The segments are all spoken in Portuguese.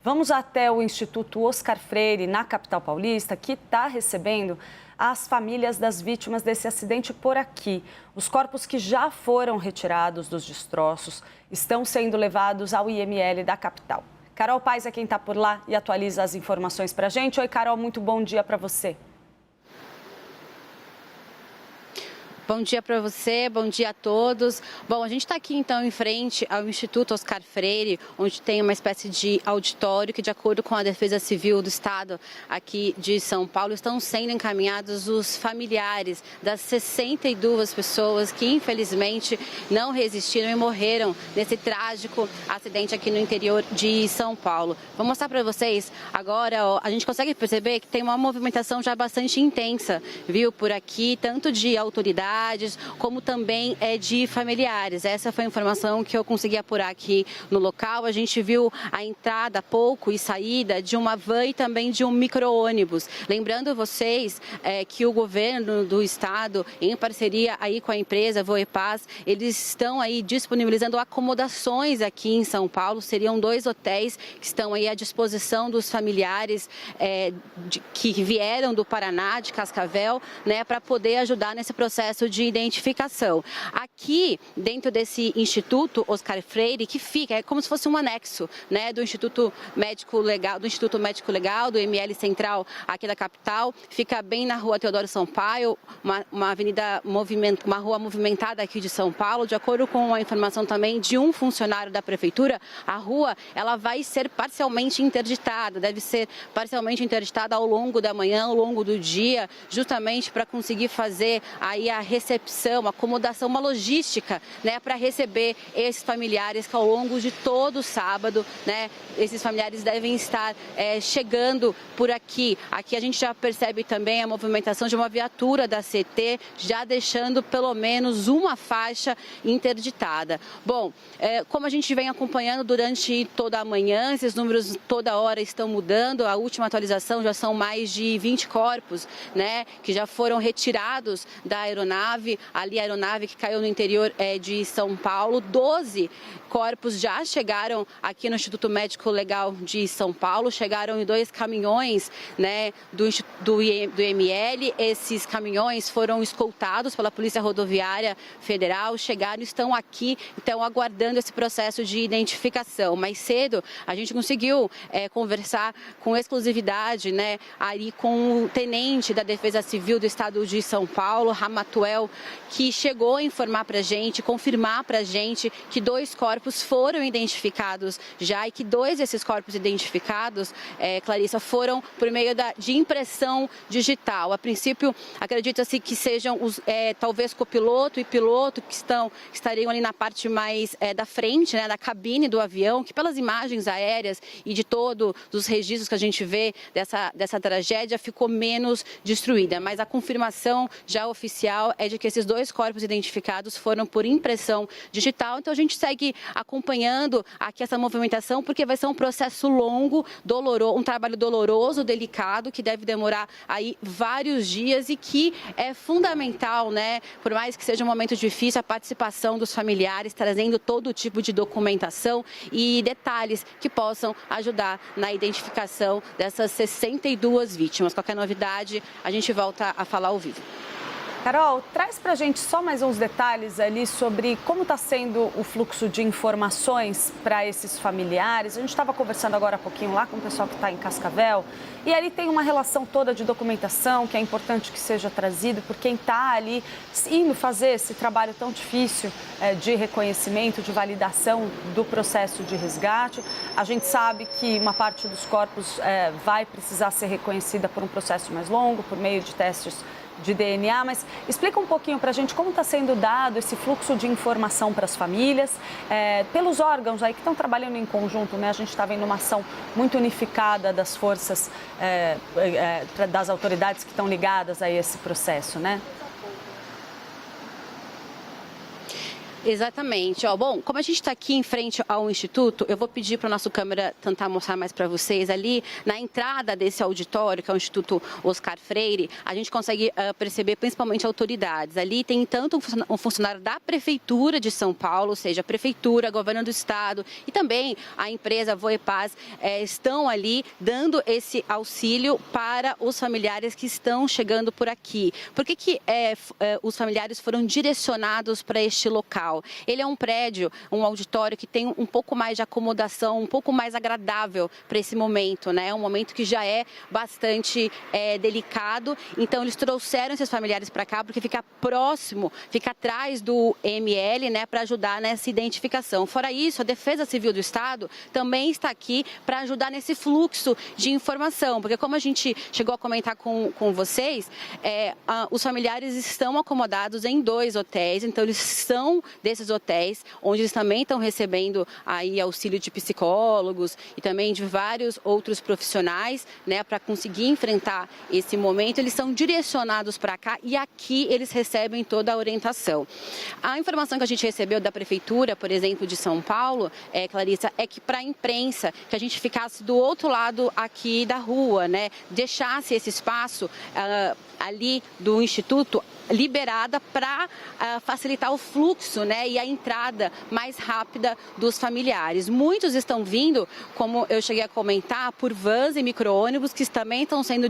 Vamos até o Instituto Oscar Freire, na capital paulista, que está recebendo as famílias das vítimas desse acidente por aqui. Os corpos que já foram retirados dos destroços estão sendo levados ao IML da capital. Carol Paes é quem está por lá e atualiza as informações para a gente. Oi, Carol, muito bom dia para você. Bom dia para você, bom dia a todos. Bom, a gente está aqui então em frente ao Instituto Oscar Freire, onde tem uma espécie de auditório que, de acordo com a Defesa Civil do Estado aqui de São Paulo, estão sendo encaminhados os familiares das 62 pessoas que infelizmente não resistiram e morreram nesse trágico acidente aqui no interior de São Paulo. Vou mostrar para vocês agora, ó, a gente consegue perceber que tem uma movimentação já bastante intensa, viu, por aqui, tanto de autoridades como também de familiares. Essa foi a informação que eu consegui apurar aqui no local. A gente viu a entrada há pouco e saída de uma van e também de um micro-ônibus. Lembrando vocês que o governo do estado, em parceria aí com a empresa Voepaz, eles estão aí disponibilizando acomodações aqui em São Paulo. Seriam 2 hotéis que estão aí à disposição dos familiares que vieram do Paraná, de Cascavel, né, para poder ajudar nesse processo de identificação. Aqui, dentro desse Instituto Oscar Freire, que fica, é como se fosse um anexo, né, do Instituto Médico Legal, do IML Central aqui da capital, fica bem na rua Teodoro Sampaio, uma rua movimentada aqui de São Paulo. De acordo com a informação também de um funcionário da prefeitura, a rua ela vai ser parcialmente interditada, deve ser parcialmente interditada ao longo da manhã, ao longo do dia, justamente para conseguir fazer aí a recepção, acomodação, uma logística, né, para receber esses familiares que ao longo de todo o sábado, né, esses familiares devem estar chegando por aqui. Aqui a gente já percebe também a movimentação de uma viatura da CT, já deixando pelo menos uma faixa interditada. Bom, como a gente vem acompanhando durante toda a manhã, esses números toda hora estão mudando. A última atualização já são mais de 20 corpos, né, que já foram retirados da aeronave, ali a aeronave que caiu no interior de São Paulo. 12 corpos já chegaram aqui no Instituto Médico Legal de São Paulo, chegaram em 2 caminhões, né, do IML. Esses caminhões foram escoltados pela Polícia Rodoviária Federal, chegaram e estão aqui, então, aguardando esse processo de identificação. Mais cedo, a gente conseguiu conversar com exclusividade, né, ali com o tenente da Defesa Civil do Estado de São Paulo, Ramatuel, que chegou a informar para a gente, confirmar para a gente que 2 corpos foram identificados já e que 2 desses corpos identificados, Clarissa, foram por meio de impressão digital. A princípio, acredita-se que sejam talvez copiloto e piloto que estariam ali na parte mais da frente, né, da cabine do avião, que pelas imagens aéreas e de todos os registros que a gente vê dessa tragédia ficou menos destruída. Mas a confirmação já oficial é de que esses 2 corpos identificados foram por impressão digital. Então a gente segue acompanhando aqui essa movimentação, porque vai ser um processo longo, doloroso, um trabalho doloroso, delicado, que deve demorar aí vários dias e que é fundamental, né, por mais que seja um momento difícil, a participação dos familiares, trazendo todo tipo de documentação e detalhes que possam ajudar na identificação dessas 62 vítimas. Qualquer novidade, a gente volta a falar ao vivo. Carol, traz para a gente só mais uns detalhes ali sobre como está sendo o fluxo de informações para esses familiares. A gente estava conversando agora há pouquinho lá com o pessoal que está em Cascavel e ali tem uma relação toda de documentação que é importante que seja trazido por quem está ali indo fazer esse trabalho tão difícil de reconhecimento, de validação do processo de resgate. A gente sabe que uma parte dos corpos vai precisar ser reconhecida por um processo mais longo, por meio de testes de DNA, mas explica um pouquinho para a gente como está sendo dado esse fluxo de informação para as famílias, pelos órgãos aí que estão trabalhando em conjunto, né? A gente está vendo uma ação muito unificada das forças, das autoridades que estão ligadas a esse processo, né? Exatamente. Bom, como a gente está aqui em frente ao Instituto, eu vou pedir para o nosso câmera tentar mostrar mais para vocês ali, na entrada desse auditório, que é o Instituto Oscar Freire, a gente consegue perceber principalmente autoridades. Ali tem tanto um funcionário da Prefeitura de São Paulo, ou seja, a Prefeitura, Governo do Estado e também a empresa Voepaz estão ali dando esse auxílio para os familiares que estão chegando por aqui. Por que os familiares foram direcionados para este local? Ele é um prédio, um auditório que tem um pouco mais de acomodação, um pouco mais agradável para esse momento, né? É um momento que já é bastante delicado. Então, eles trouxeram esses familiares para cá porque fica próximo, fica atrás do EML, né? Para ajudar nessa identificação. Fora isso, a Defesa Civil do Estado também está aqui para ajudar nesse fluxo de informação. Porque como a gente chegou a comentar com vocês, os familiares estão acomodados em 2 hotéis, então eles são desses hotéis, onde eles também estão recebendo aí auxílio de psicólogos e também de vários outros profissionais, né, para conseguir enfrentar esse momento. Eles são direcionados para cá e aqui eles recebem toda a orientação. A informação que a gente recebeu da Prefeitura, por exemplo, de São Paulo, Clarissa, é que para a imprensa, que a gente ficasse do outro lado aqui da rua, né, deixasse esse espaço ali do Instituto liberada para facilitar o fluxo, né, e a entrada mais rápida dos familiares. Muitos estão vindo, como eu cheguei a comentar, por vans e micro-ônibus que também estão sendo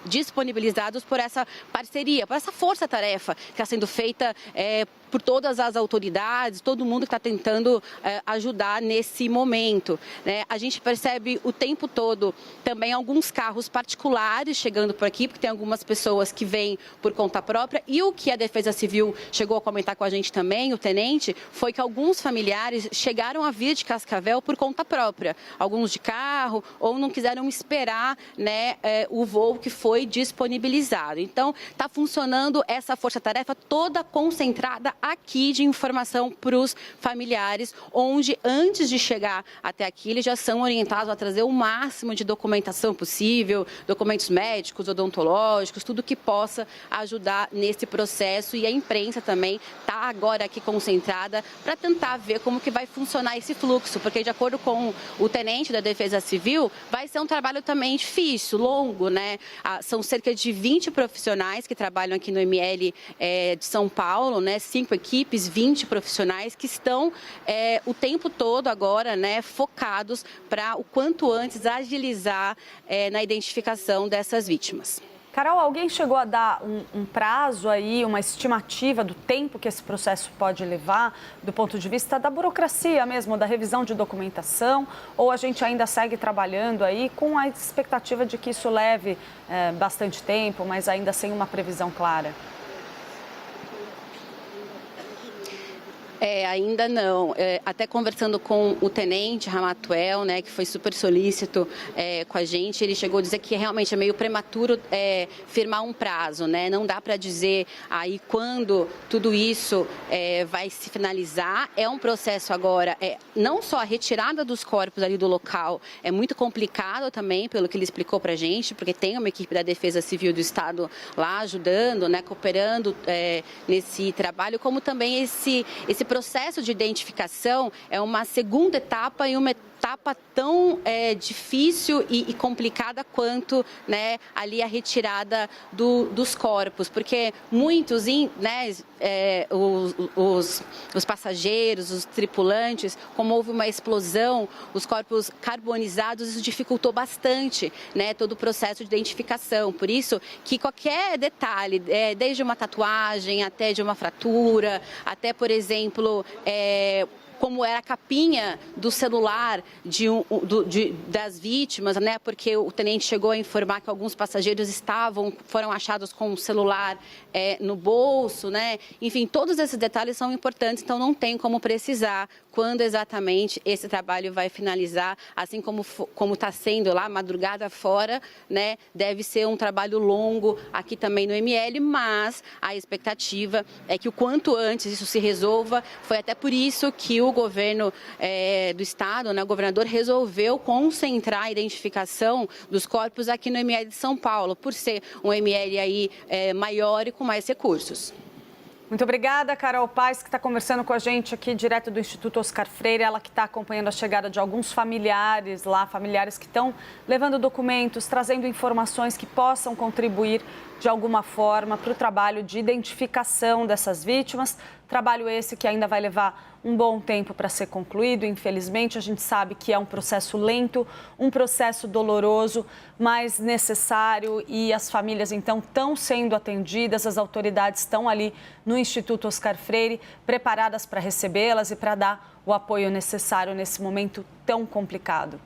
disponibilizados por essa parceria, por essa força-tarefa que está sendo feita por todas as autoridades, todo mundo que está tentando ajudar nesse momento, né? A gente percebe o tempo todo também alguns carros particulares chegando por aqui, porque tem algumas pessoas que vêm por conta própria. E o que a Defesa Civil chegou a comentar com a gente também, o tenente, foi que alguns familiares chegaram a vir de Cascavel por conta própria, alguns de carro, ou não quiseram esperar, né, o voo que foi disponibilizado. Então, está funcionando essa força-tarefa toda concentrada aqui de informação para os familiares, onde antes de chegar até aqui, eles já são orientados a trazer o máximo de documentação possível, documentos médicos, odontológicos, tudo que possa ajudar nesse processo. E a imprensa também está agora aqui concentrada para tentar ver como que vai funcionar esse fluxo, porque de acordo com o tenente da Defesa Civil, vai ser um trabalho também difícil, longo, né? São cerca de 20 profissionais que trabalham aqui no ML de São Paulo, né? 5 equipes, 20 profissionais que estão o tempo todo agora, né, focados para o quanto antes agilizar na identificação dessas vítimas. Carol, alguém chegou a dar um prazo aí, uma estimativa do tempo que esse processo pode levar, do ponto de vista da burocracia mesmo, da revisão de documentação, ou a gente ainda segue trabalhando aí com a expectativa de que isso leve bastante tempo, mas ainda sem uma previsão clara? Ainda não. Até conversando com o tenente Ramatuel, né, que foi super solícito com a gente, ele chegou a dizer que realmente é meio prematuro firmar um prazo, né? Não dá para dizer aí quando tudo isso vai se finalizar. É um processo agora, não só a retirada dos corpos ali do local, é muito complicado também, pelo que ele explicou para a gente, porque tem uma equipe da Defesa Civil do Estado lá ajudando, né, cooperando nesse trabalho, como também esse processo de identificação é uma segunda etapa e uma etapa tão difícil e complicada quanto, né, ali a retirada dos corpos, porque muitos, né, os passageiros, os tripulantes, como houve uma explosão, os corpos carbonizados, isso dificultou bastante, né, todo o processo de identificação. Por isso que qualquer detalhe, desde uma tatuagem até de uma fratura, até, por exemplo, como era a capinha do celular das vítimas, né? Porque o tenente chegou a informar que alguns passageiros foram achados com o celular no bolso, né? Enfim, todos esses detalhes são importantes, então não tem como precisar quando exatamente esse trabalho vai finalizar, assim como está sendo lá, madrugada fora, né? Deve ser um trabalho longo aqui também no ML, mas a expectativa é que o quanto antes isso se resolva. Foi até por isso que o governo do estado, né, o governador, resolveu concentrar a identificação dos corpos aqui no ML de São Paulo, por ser um ML aí maior e com mais recursos. Muito obrigada, Carol Paes, que está conversando com a gente aqui direto do Instituto Oscar Freire. Ela que está acompanhando a chegada de alguns familiares lá, familiares que estão levando documentos, trazendo informações que possam contribuir de alguma forma para o trabalho de identificação dessas vítimas. Trabalho esse que ainda vai levar um bom tempo para ser concluído. Infelizmente, a gente sabe que é um processo lento, um processo doloroso, mas necessário, e as famílias então estão sendo atendidas, as autoridades estão ali no Instituto Oscar Freire preparadas para recebê-las e para dar o apoio necessário nesse momento tão complicado.